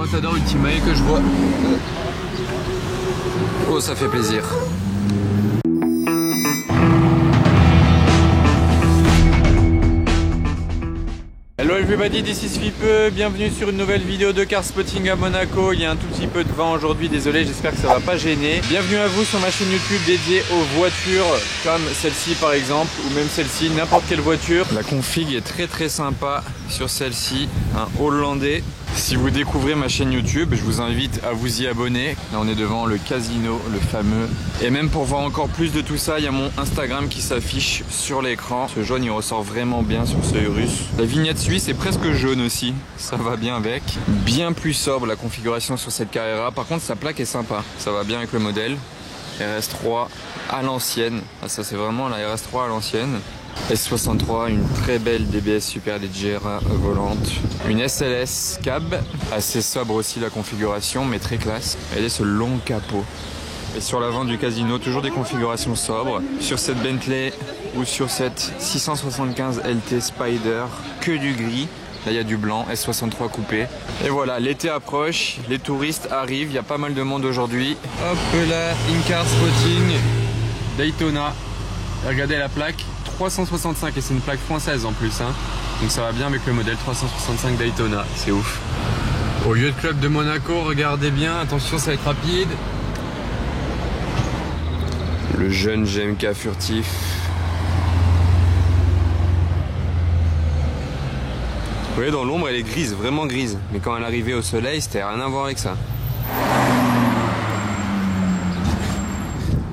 Aventador Ultimate que je vois. Oh, ça fait plaisir. Hello everybody, this is Fipe, bienvenue sur une nouvelle vidéo de car spotting à Monaco. Il y a un tout petit peu de vent aujourd'hui, désolé, j'espère que ça va pas gêner. Bienvenue à vous sur ma chaîne YouTube dédiée aux voitures comme celle-ci par exemple, ou même celle-ci, n'importe quelle voiture. La config est très sympa sur celle-ci, un hollandais. Si vous découvrez ma chaîne YouTube, je vous invite à vous y abonner. Là on est devant le casino, le fameux. Et même pour voir encore plus de tout ça, il y a mon Instagram qui s'affiche sur l'écran. Ce jaune il ressort vraiment bien sur ce Urus. La vignette suisse est presque jaune aussi, ça va bien avec. Bien plus sobre la configuration sur cette Carrera. Par contre sa plaque est sympa, ça va bien avec le modèle. RS3 à l'ancienne, ah, ça c'est vraiment la RS3 à l'ancienne. S63, une très belle DBS Superleggera volante. Une SLS cab, assez sobre aussi la configuration, mais très classe. Elle est ce long capot. Et sur l'avant du casino, toujours des configurations sobres. Sur cette Bentley ou sur cette 675 LT Spider, que du gris. Là il y a du blanc, S63 coupé. Et voilà, l'été approche, les touristes arrivent, il y a pas mal de monde aujourd'hui. Hop là, in-car spotting, Daytona. Regardez la plaque, 365 et c'est une plaque française en plus. Hein. Donc ça va bien avec le modèle 365 Daytona, c'est ouf. Au Yacht Club de Monaco, regardez bien, attention ça va être rapide. Le jeune GMK furtif. Vous voyez dans l'ombre elle est grise, vraiment grise. Mais quand elle arrivait au soleil, c'était rien à voir avec ça.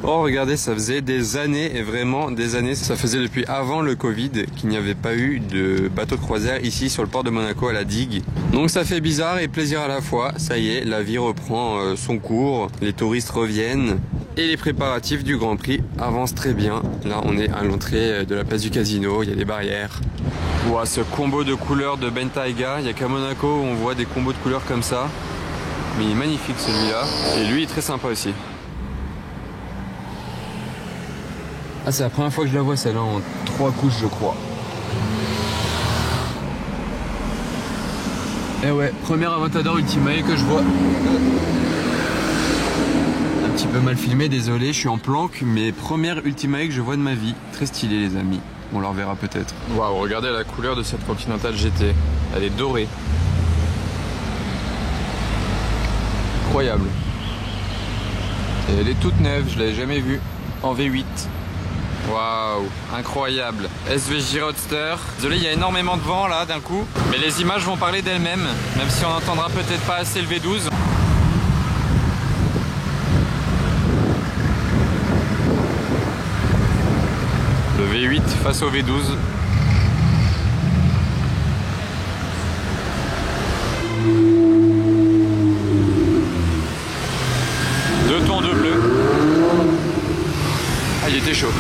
Oh regardez, ça faisait des années et vraiment des années, ça faisait depuis avant le Covid qu'il n'y avait pas eu de bateau de croisière ici sur le port de Monaco à la digue. Donc ça fait bizarre et plaisir à la fois, ça y est, la vie reprend son cours, les touristes reviennent et les préparatifs du Grand Prix avancent très bien. Là on est à l'entrée de la place du casino, il y a des barrières. Wow, ce combo de couleurs de Bentayga, il n'y a qu'à Monaco où on voit des combos de couleurs comme ça. Mais il est magnifique celui-là et lui est très sympa aussi. Ah, c'est la première fois que je la vois celle-là en 3 couches je crois. Eh ouais, première Aventador Ultimate que je vois. Un petit peu mal filmé, désolé, je suis en planque, mais première Ultimate que je vois de ma vie. Très stylé les amis, on la reverra peut-être. Waouh, regardez la couleur de cette Continental GT, elle est dorée. Incroyable. Et elle est toute neuve, je l'avais jamais vue, en V8. Waouh, incroyable. SVJ Roadster. Désolé, il y a énormément de vent là d'un coup, mais les images vont parler d'elles-mêmes, même si on n'entendra peut-être pas assez le V12. Le V8 face au V12. Deux tons de bleu. Ah, il était chaud.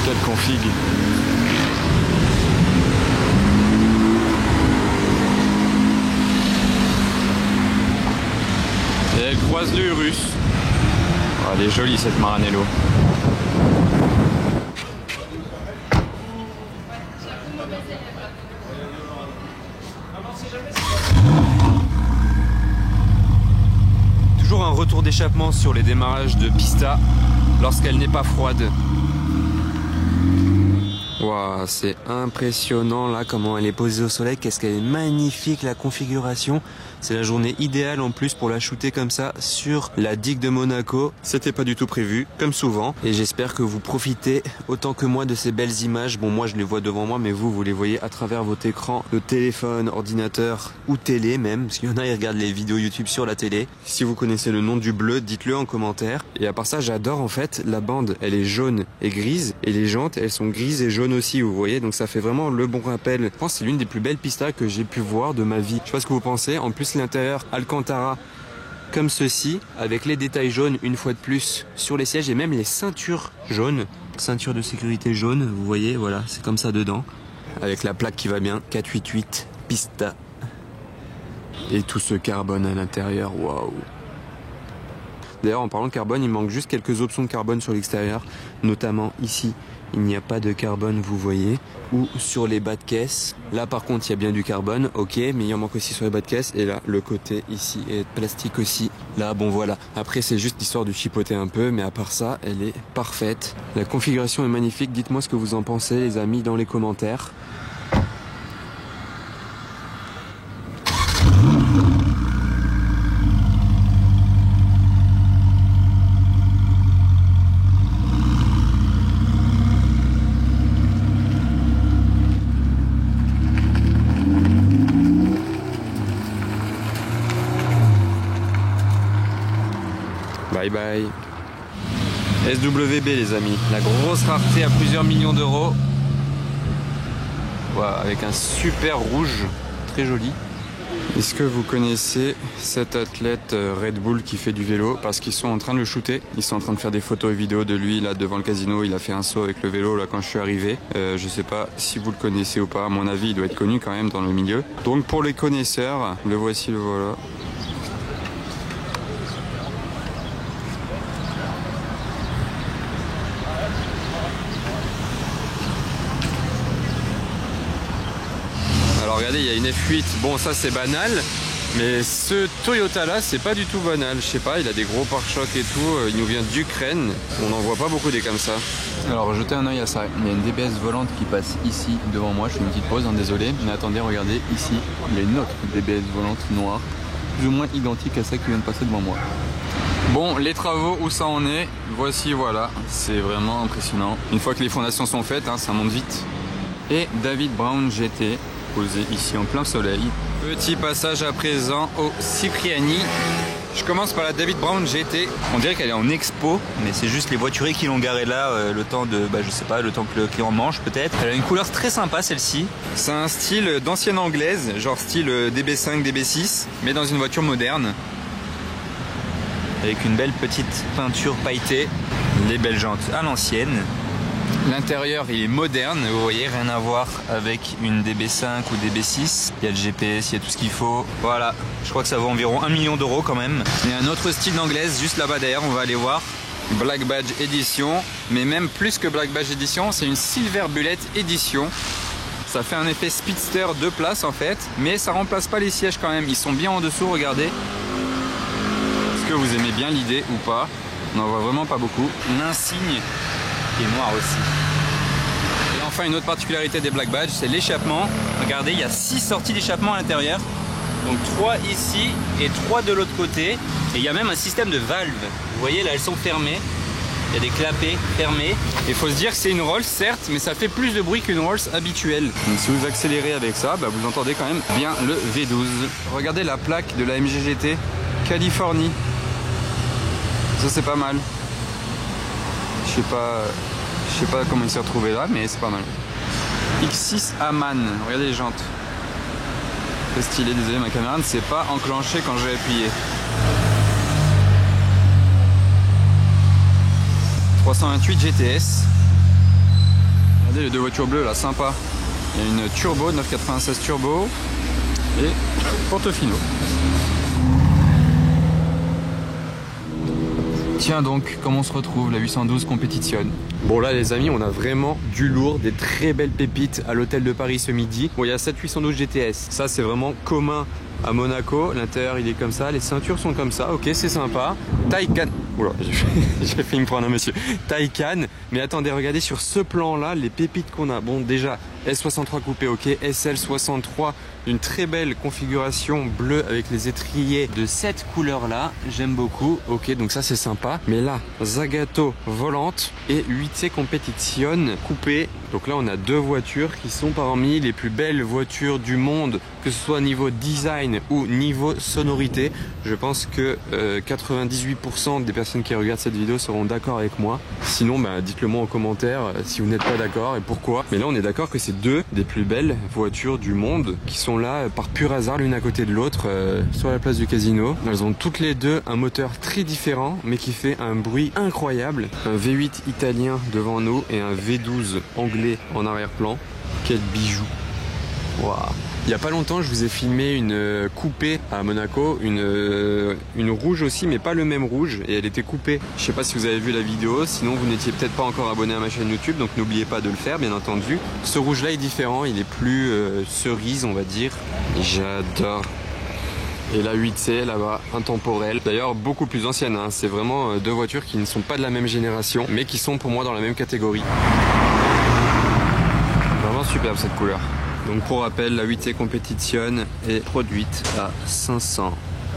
Quelle config. Et elle croise le Urus. Oh, elle est jolie cette Maranello. Toujours un retour d'échappement sur les démarrages de pista lorsqu'elle n'est pas froide. Waouh, c'est impressionnant là comment elle est posée au soleil, qu'est-ce qu'elle est magnifique la configuration. C'est la journée idéale en plus pour la shooter comme ça sur la digue de Monaco. C'était pas du tout prévu, comme souvent. Et j'espère que vous profitez autant que moi de ces belles images. Bon, moi je les vois devant moi, mais vous les voyez à travers votre écran de téléphone, ordinateur ou télé même. Parce qu'il y en a, ils regardent les vidéos YouTube sur la télé. Si vous connaissez le nom du bleu, dites-le en commentaire. Et à part ça, j'adore en fait la bande. Elle est jaune et grise. Et les jantes, elles sont grises et jaunes aussi, vous voyez. Donc ça fait vraiment le bon rappel. Je pense que c'est l'une des plus belles pistas que j'ai pu voir de ma vie. Je sais pas ce que vous pensez. En plus, l'intérieur Alcantara comme ceci, avec les détails jaunes une fois de plus sur les sièges et même les ceintures jaunes, ceinture de sécurité jaune, vous voyez, voilà, c'est comme ça dedans, avec la plaque qui va bien, 488 Pista, et tout ce carbone à l'intérieur, waouh. D'ailleurs, en parlant de carbone, il manque juste quelques options de carbone sur l'extérieur, notamment ici. Il n'y a pas de carbone, vous voyez, ou sur les bas de caisse. Là, par contre, il y a bien du carbone, ok, mais il en manque aussi sur les bas de caisse. Et là, le côté ici est plastique aussi. Là, bon, voilà. Après, c'est juste l'histoire de chipoter un peu, mais à part ça, elle est parfaite. La configuration est magnifique. Dites-moi ce que vous en pensez, les amis, dans les commentaires. Bye bye. SWB les amis, la grosse rareté à plusieurs millions d'euros. Voilà, avec un super rouge, très joli. Est-ce que vous connaissez cet athlète Red Bull qui fait du vélo? Parce qu'ils sont en train de le shooter, ils sont en train de faire des photos et vidéos de lui là devant le casino. Il a fait un saut avec le vélo là quand je suis arrivé. Je sais pas si vous le connaissez ou pas, à mon avis il doit être connu quand même dans le milieu. Donc pour les connaisseurs, le voici, le voilà. Alors regardez, il y a une F8, bon ça c'est banal, mais ce Toyota là c'est pas du tout banal, je sais pas, il a des gros pare-chocs et tout, il nous vient d'Ukraine, on n'en voit pas beaucoup des comme ça. Alors jetez un oeil à ça, il y a une DBS volante qui passe ici devant moi, je fais une petite pause, hein, désolé, mais attendez, regardez ici, il y a une autre DBS volante noire, plus ou moins identique à celle qui vient de passer devant moi. Bon, les travaux, où ça en est, voici, voilà, c'est vraiment impressionnant. Une fois que les fondations sont faites, hein, ça monte vite. Et David Brown GT, posé ici en plein soleil. Petit passage à présent au Cipriani. Je commence par la David Brown GT. On dirait qu'elle est en expo, mais c'est juste les voituriers qui l'ont garée là, le temps de, je sais pas, le temps que le client mange peut-être. Elle a une couleur très sympa celle-ci. C'est un style d'ancienne anglaise, genre style DB5, DB6, mais dans une voiture moderne. Avec une belle petite peinture pailletée, les belles jantes à l'ancienne. L'intérieur il est moderne, vous voyez, rien à voir avec une DB5 ou DB6. Il y a le GPS, il y a tout ce qu'il faut. Voilà, je crois que ça vaut environ 1 million d'euros quand même. Il y a un autre style d'anglaise juste là-bas derrière, on va aller voir. Black Badge Edition, mais même plus que Black Badge Edition, c'est une Silver Bullet Edition. Ça fait un effet speedster 2 places en fait, mais ça remplace pas les sièges quand même, ils sont bien en dessous, regardez. Est-ce que vous aimez bien l'idée ou pas? On n'en voit vraiment pas beaucoup. L'insigne qui est noir aussi. Et enfin une autre particularité des Black Badge, c'est l'échappement. Regardez, il y a 6 sorties d'échappement à l'intérieur. Donc 3 ici et 3 de l'autre côté. Et il y a même un système de valves. Vous voyez là, elles sont fermées. Il y a des clapets fermés. Il faut se dire que c'est une Rolls certes, mais ça fait plus de bruit qu'une Rolls habituelle. Donc si vous accélérez avec ça, vous entendez quand même bien le V12. Regardez la plaque de la MGGT Californie. Ça c'est pas mal. Je sais pas comment il s'est retrouvé là, mais c'est pas mal. X6 Aman, regardez les jantes. C'est stylé, désolé ma caméra ne s'est pas enclenchée quand j'ai appuyé. 328 GTS. Regardez les deux voitures bleues là, sympa. Il y a une turbo, 996 turbo et Portofino. Tiens donc, comment on se retrouve, la 812 compétitionne. Bon là les amis, on a vraiment du lourd, des très belles pépites à l'hôtel de Paris ce midi. Bon, il y a cette 812 GTS, ça c'est vraiment commun à Monaco. L'intérieur il est comme ça, les ceintures sont comme ça, ok c'est sympa. Taycan, oula j'ai fait me prendre un monsieur. Taycan, mais attendez, regardez sur ce plan là, les pépites qu'on a. Bon déjà, S63 coupé, ok, SL63, une très belle configuration bleue avec les étriers de cette couleur là, j'aime beaucoup, ok donc ça c'est sympa. Mais là, Zagato volante et 8C Competition coupé. Donc là on a deux voitures qui sont parmi les plus belles voitures du monde, que ce soit niveau design ou niveau sonorité. Je pense que 98% des personnes qui regardent cette vidéo seront d'accord avec moi. Sinon dites-le moi en commentaire si vous n'êtes pas d'accord et pourquoi. Mais là on est d'accord que c'est deux des plus belles voitures du monde qui sont là par pur hasard l'une à côté de l'autre sur la place du casino. Elles ont toutes les deux un moteur très différent mais qui fait un bruit incroyable. Un V8 italien devant nous et un V12 anglais en arrière-plan. Quel bijou. Waouh. Il n'y a pas longtemps, je vous ai filmé une coupée à Monaco, une rouge aussi, mais pas le même rouge, et elle était coupée. Je sais pas si vous avez vu la vidéo, sinon vous n'étiez peut-être pas encore abonné à ma chaîne YouTube, donc n'oubliez pas de le faire, bien entendu. Ce rouge-là est différent, il est plus cerise, on va dire. J'adore. Et la 8C là-bas, intemporelle. D'ailleurs, beaucoup plus ancienne, hein. C'est vraiment deux voitures qui ne sont pas de la même génération, mais qui sont pour moi dans la même catégorie. Vraiment superbe cette couleur. Donc pour rappel, la 8C Competition est produite à 500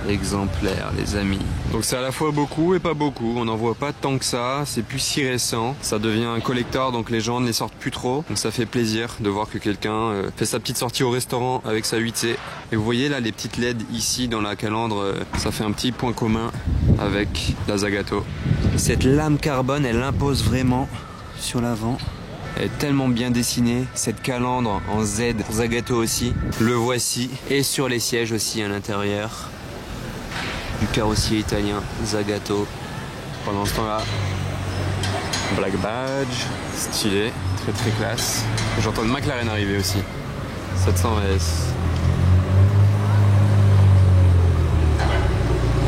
exemplaires, les amis. Donc c'est à la fois beaucoup et pas beaucoup. On n'en voit pas tant que ça. C'est plus si récent. Ça devient un collector, donc les gens ne les sortent plus trop. Donc ça fait plaisir de voir que quelqu'un fait sa petite sortie au restaurant avec sa 8C. Et vous voyez là les petites LED ici dans la calandre, ça fait un petit point commun avec la Zagato. Cette lame carbone, elle impose vraiment sur l'avant. Elle est tellement bien dessinée, cette calandre en Z, Zagato aussi, le voici. Et sur les sièges aussi à l'intérieur, du carrossier italien Zagato. Pendant ce temps-là, Black Badge, stylé, très très classe. J'entends une McLaren arriver aussi, 700 VS.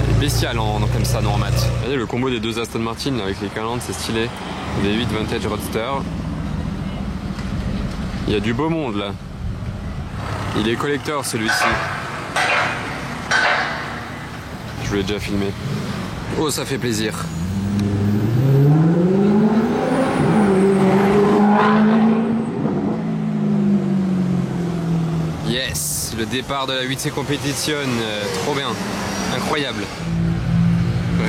Elle est bestiale comme ça, non en mat. Regardez le combo des deux Aston Martin là, avec les calandres, c'est stylé. Des 8 Vintage Roadster. Il y a du beau monde là. Il est collector celui-ci. Je vous l'ai déjà filmé. Oh, ça fait plaisir. Yes, le départ de la 8C Competition, trop bien, incroyable.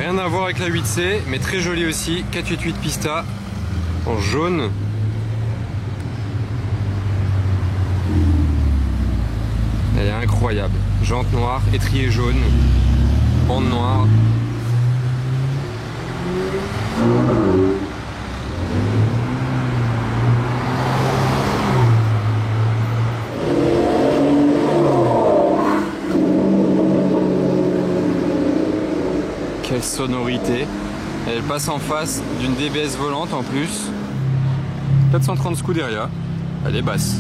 Rien à voir avec la 8C, mais très jolie aussi. 488 Pista en jaune. Elle est incroyable. Jante noire, étrier jaune, bande noire. Quelle sonorité. Elle passe en face d'une DBS volante en plus. 430 Scuderia. Elle est basse.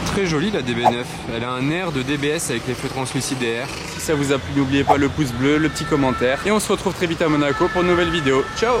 Très jolie la DB9, elle a un air de DBS avec les feux translucides derrière. Si ça vous a plu, n'oubliez pas le pouce bleu, le petit commentaire. Et on se retrouve très vite à Monaco pour une nouvelle vidéo. Ciao!